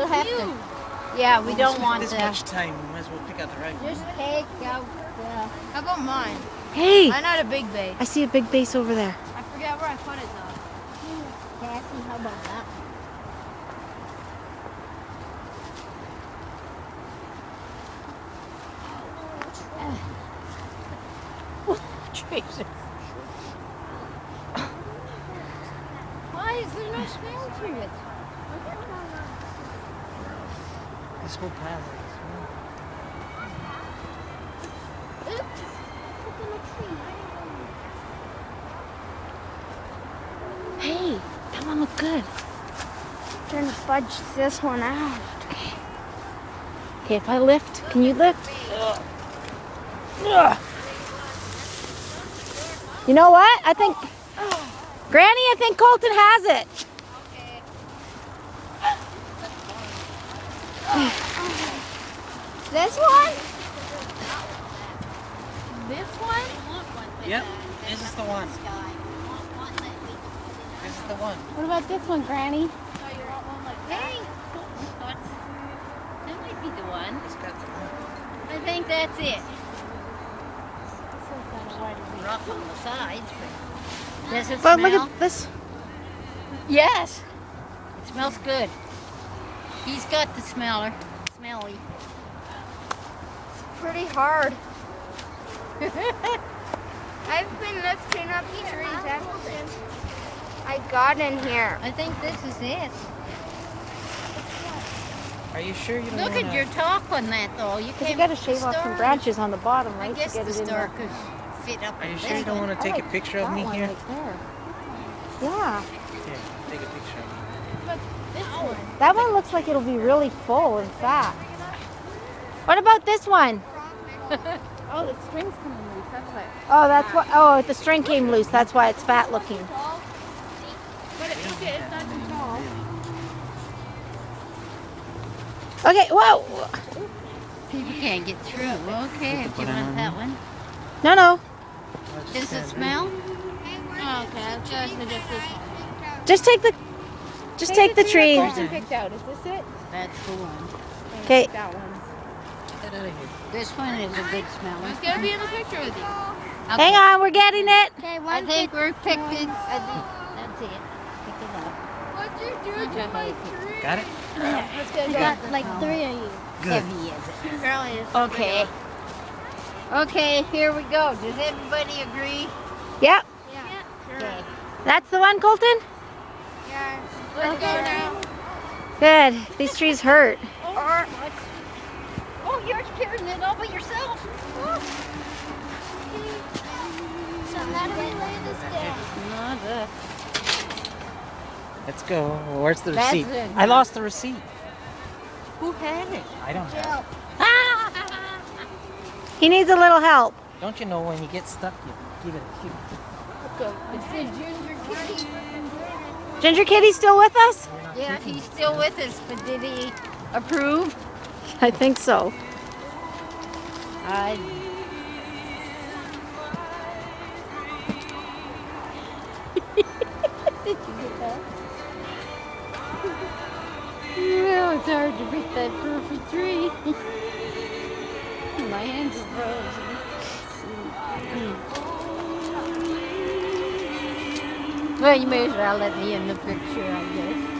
have to. Yeah, we don't want this that. much time. We might as well pick out the right one. Just take out the... How about mine? Hey, I not a big base. I see a big base over there. I forgot where I put it though. Cassie, how about that? Jesus. Why is there no smell to it? This whole pile. Oops. Look in the tree. Hey, that one looked good. I'm trying to fudge this one out. Okay. Okay, if I lift, can you lift? Ugh. You know what? I think, Granny, I think Colton has it. This one? This one? Yep, this is the one. This is the one. What about this one, Granny? Hey. That might be the one. It's got the one. I think that's it. Rough on the sides, but does it But smell? look at this. Yes. It smells good. He's got the smelly. Pretty hard. I've been lifting up trees ever since I got in here. I think this is it. Are you sure you don't Look want at your top on that though. You Because can't. you got to shave off some branches on the bottom, I right? guess to get the it in star there. could fit up. Are you in sure this you don't one. want to take a picture of That me one here? right there. Yeah. Here, take a picture of me. This one. That one looks like it'll be really full and fat. What about this one? Oh, the string's coming loose. That's why. Oh, that's what. Oh, the string came loose. That's why it's fat looking. But it's not too tall. Okay. Whoa. People can't get through. Okay, if you want that one. No, no. Does it smell? Oh, okay, I'll just this one. Just take the. Just take the tree. Picked out. Is this it? That's the one. Okay. That one. Get out of here. This one is a good smell. Who's gonna be in the picture with you? Hang on, we're getting it. Okay, I think we're picked it. That's it. Pick it up. What'd you do to my tree? Got it? Let's go. got like 3 of you. Good. Heavy is it? Really is. Okay. Okay, here we go. Does everybody agree? Yep. Yeah. Okay. That's the one, Colton. Yeah. Let's go now. Good. These trees hurt. Oh, you're carrying it all by yourself. So how do we lay this down? Let's go. Where's the That's receipt? it. I lost the receipt. Who had it? I don't have it. He needs a little help. Don't you know when you get stuck, you give it a cue. It's the ginger kitty. Ginger Kitty's still with us? Yeah, he's still with us, but did he approve? I think so. Did you get that? Well, it's hard to pick that perfect tree. My hands are frozen. Well, you may as well let me in the picture, I guess.